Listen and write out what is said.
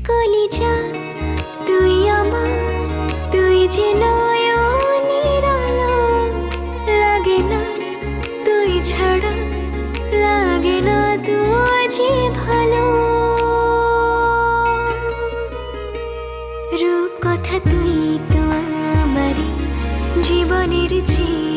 কলিজা তুই আমার, তুই যে নয়নের আলো, লাগে না তুই ছাড়া, লাগে না তুই যে ভালো। রূপ কথা তুই তো আমারই জীবনের চেয়ে